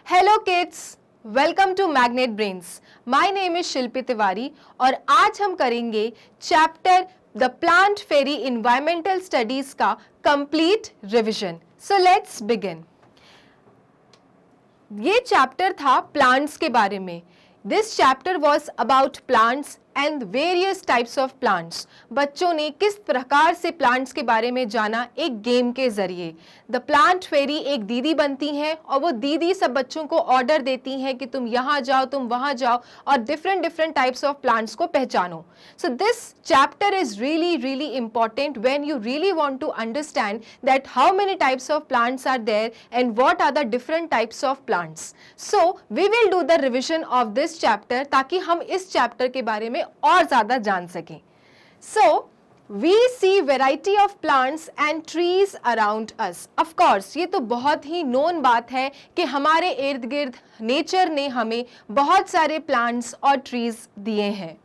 Hello kids, welcome to magnet brains. My name is Shilpi Tiwari और आज हम करेंगे chapter the plant fairy environmental studies का complete revision. So let's begin. ये चैप्टर था प्लांट्स के बारे में। This chapter was about plants and various types of plants. बच्चों ने किस प्रकार से प्लांट्स के बारे में जाना एक गेम के जरिए। द प्लांट फेरी एक दीदी बनती हैं और वो दीदी सब बच्चों को ऑर्डर देती हैं कि तुम यहाँ जाओ, तुम वहाँ जाओ और डिफरेंट टाइप्स ऑफ प्लांट्स को पहचानो। So this chapter is really important when you really want to understand that how many types of plants are there and what are the different types of plants. So we will do the revision of this chapter ताकि हम इस chapter के बारे में और ज्यादा जान सकें। So we see variety of plants and trees around us. Of course, ये तो बहुत ही known बात है कि हमारे इर्द गिर्द नेचर ने हमें बहुत सारे plants और trees दिए हैं।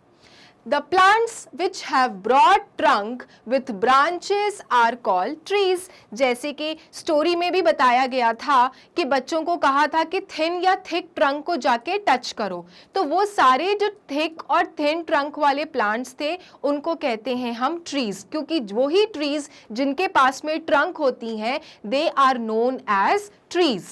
The plants which have broad trunk with branches are called trees. जैसे कि स्टोरी में भी बताया गया था कि बच्चों को कहा था कि थिन या थिक ट्रंक को जाके टच करो, तो वो सारे जो थिक और थिन ट्रंक वाले प्लांट्स थे उनको कहते हैं हम ट्रीज, क्योंकि वही ट्रीज जिनके पास में ट्रंक होती हैं they are known as trees.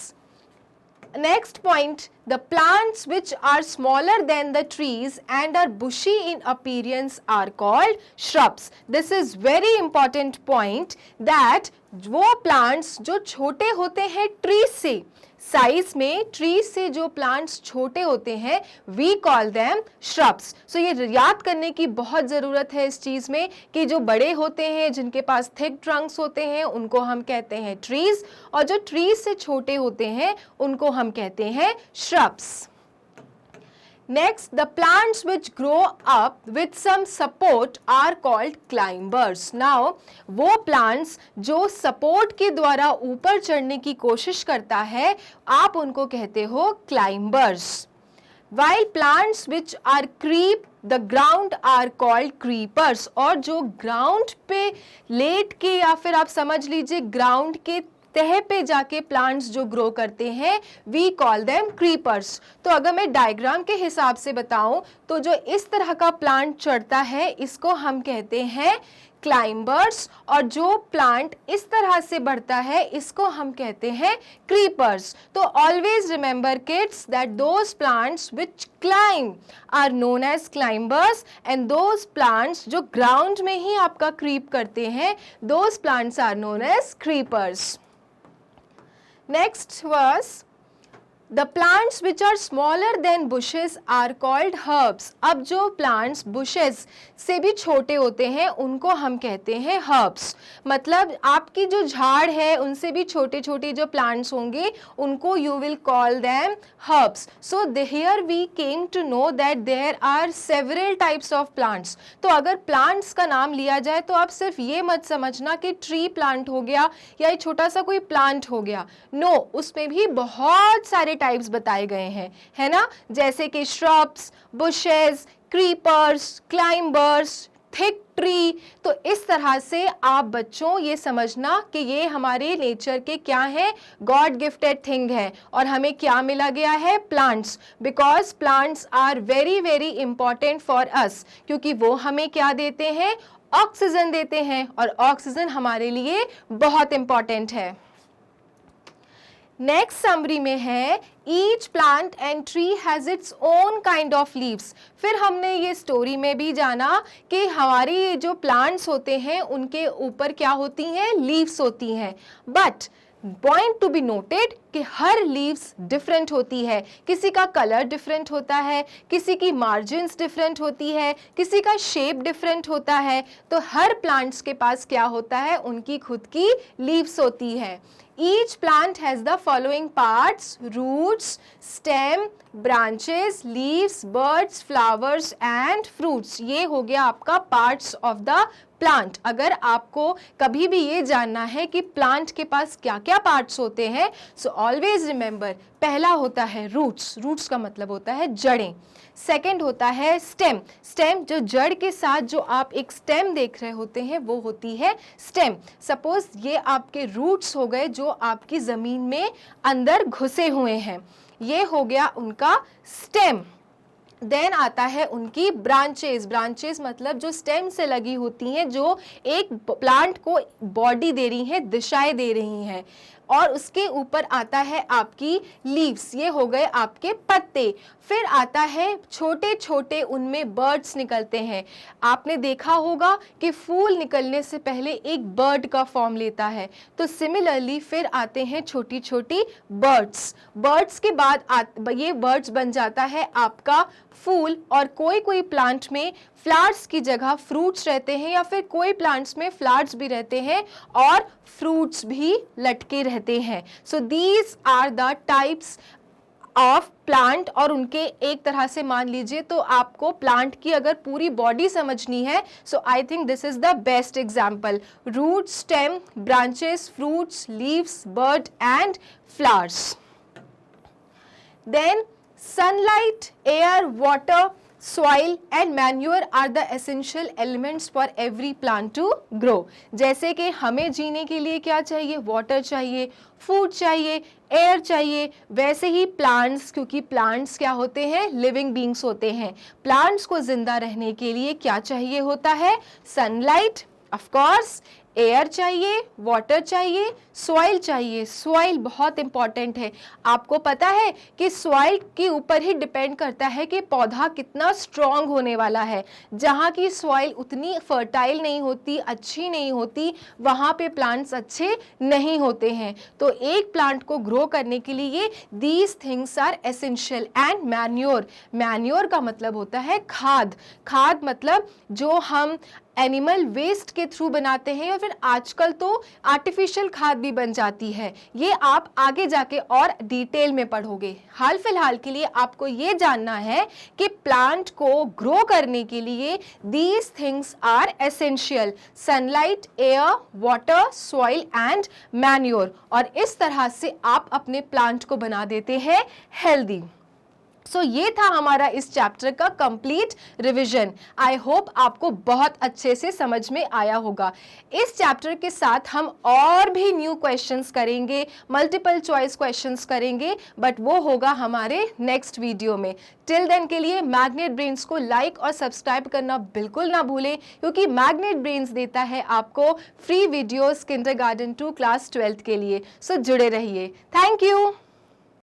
Next point, the plants which are smaller than the trees and are bushy in appearance are called shrubs. This is very important point that वो plants जो छोटे होते हैं trees से, size में trees से जो plants छोटे होते हैं वी कॉल देम श्रब्स। सो ये याद करने की बहुत ज़रूरत है इस चीज़ में कि जो बड़े होते हैं जिनके पास थिक ट्रंक्स होते हैं उनको हम कहते हैं ट्रीज, और जो ट्रीज से छोटे होते हैं उनको हम कहते हैं shrubs. Next, the plants which grow up with some support are called climbers. Now, वो plants जो support के द्वारा ऊपर चढ़ने की कोशिश करता है आप उनको कहते हो climbers. While plants which are creep the ground are called creepers. और जो ground पे लेट के या फिर आप समझ लीजिए ground के तह पे जाके प्लांट्स जो ग्रो करते हैं वी कॉल देम क्रीपर्स। तो अगर मैं डायग्राम के हिसाब से बताऊं तो जो इस तरह का प्लांट चढ़ता है इसको हम कहते हैं क्लाइंबर्स, और जो प्लांट इस तरह से बढ़ता है इसको हम कहते हैं क्रीपर्स। तो always remember kids that those plants which climb are known as climbers and those plants जो ग्राउंड में ही आपका क्रीप करते हैं those plants are known as creepers. Next was the plants which are smaller than bushes are called herbs. अब जो plants bushes से भी छोटे होते हैं उनको हम कहते हैं herbs। मतलब आपकी जो झाड़ है उनसे भी छोटे छोटे जो plants होंगे उनको you will call them herbs. So here we came to know that there are several types of plants. तो अगर plants का नाम लिया जाए तो आप सिर्फ ये मत समझना कि tree plant हो गया या ये छोटा सा कोई plant हो गया। No, उसमें भी बहुत सारे टाइप्स बताए गए हैं, है ना, जैसे कि shrubs, bushes, creepers, climbers, thick tree. तो इस तरह से आप बच्चों ये समझना कि ये हमारे नेचर के क्या है, गॉड गिफ्टेड थिंग है और हमें क्या मिला गया है, plants. Because plants are very important for us, क्योंकि वो हमें क्या देते हैं, ऑक्सीजन देते हैं, और ऑक्सीजन हमारे लिए बहुत इंपॉर्टेंट है। नेक्स्ट समरी में है each plant and tree has its own kind of leaves. फिर हमने ये स्टोरी में भी जाना कि हमारे ये जो प्लांट्स होते हैं उनके ऊपर क्या होती हैं, लीव्स होती हैं। But point to be noted कि हर लीव्स डिफरेंट होती है, किसी का कलर डिफरेंट होता है, किसी की मार्जिन्स डिफरेंट होती है, किसी का शेप डिफरेंट होता है। तो हर प्लांट्स के पास क्या होता है, उनकी खुद की लीव्स होती है। Each plant has the following parts: roots, stem, branches, leaves, buds, flowers and fruits. ये हो गया आपका parts of the प्लांट। अगर आपको कभी भी ये जानना है कि प्लांट के पास क्या क्या पार्ट्स होते हैं, सो ऑलवेज रिमेंबर, पहला होता है रूट्स, रूट्स का मतलब होता है जड़ें। सेकंड होता है स्टेम, स्टेम जो जड़ के साथ जो आप एक स्टेम देख रहे होते हैं वो होती है स्टेम। सपोज ये आपके रूट्स हो गए जो आपकी ज़मीन में अंदर घुसे हुए हैं, ये हो गया उनका स्टेम। देन आता है उनकी ब्रांचेस, ब्रांचेस मतलब जो स्टेम से लगी होती हैं, जो एक प्लांट को बॉडी दे रही हैं, दिशाएं दे रही हैं। और उसके ऊपर आता है आपकी लीव्स, ये हो गए आपके पत्ते। फिर आता है छोटे छोटे उनमें बर्ड्स निकलते हैं। आपने देखा होगा कि फूल निकलने से पहले एक बर्ड का फॉर्म लेता है, तो सिमिलरली फिर आते हैं छोटी छोटी बर्ड्स। बर्ड्स के बाद ये बर्ड्स बन जाता है आपका फूल। और कोई कोई प्लांट में फ्लावर्स की जगह फ्रूट्स रहते हैं, या फिर कोई प्लांट्स में फ्लावर्स भी रहते हैं और फ्रूट्स भी लटके रहते हैं। So these are the types of plant. और उनके एक तरह से मान लीजिए तो आपको प्लांट की अगर पूरी बॉडी समझनी है, so I think this is the best example. Root, stem, branches, fruits, leaves, bird and flowers. Then sunlight, air, water, soil and manure are the essential elements for every plant to grow। जैसे कि हमें जीने के लिए क्या चाहिए, water चाहिए, food चाहिए, एयर चाहिए, वैसे ही प्लांट्स, क्योंकि प्लांट्स क्या होते हैं, लिविंग बींग्स होते हैं, प्लांट्स को जिंदा रहने के लिए क्या चाहिए होता है, सनलाइट, ऑफ कोर्स, एयर चाहिए, वाटर चाहिए, सॉइल चाहिए। सॉइल बहुत इंपॉर्टेंट है। आपको पता है कि सॉइल के ऊपर ही डिपेंड करता है कि पौधा कितना स्ट्रॉन्ग होने वाला है। जहाँ की सॉइल उतनी फर्टाइल नहीं होती, अच्छी नहीं होती, वहाँ पे प्लांट्स अच्छे नहीं होते हैं। तो एक प्लांट को ग्रो करने के लिए these things are essential. And manure, manure का मतलब होता है खाद। खाद मतलब जो हम एनिमल वेस्ट के थ्रू बनाते हैं, या फिर आजकल तो आर्टिफिशियल खाद भी बन जाती है। ये आप आगे जाके और डिटेल में पढ़ोगे। हाल फिलहाल के लिए आपको ये जानना है कि प्लांट को ग्रो करने के लिए these things are essential, sunlight, air, water, soil and manure. और इस तरह से आप अपने प्लांट को बना देते हैं हेल्दी। सो ये था हमारा इस चैप्टर का कंप्लीट रिवीजन। आई होप आपको बहुत अच्छे से समझ में आया होगा। इस चैप्टर के साथ हम और भी न्यू क्वेश्चंस करेंगे, मल्टीपल चॉइस क्वेश्चंस करेंगे, बट वो होगा हमारे नेक्स्ट वीडियो में। टिल देन के लिए मैग्नेट ब्रेन्स को लाइक और सब्सक्राइब करना बिल्कुल ना भूलें, क्योंकि मैग्नेट ब्रेन्स देता है आपको free videos kindergarten to class 12th के लिए। सो जुड़े रहिए। Thank you.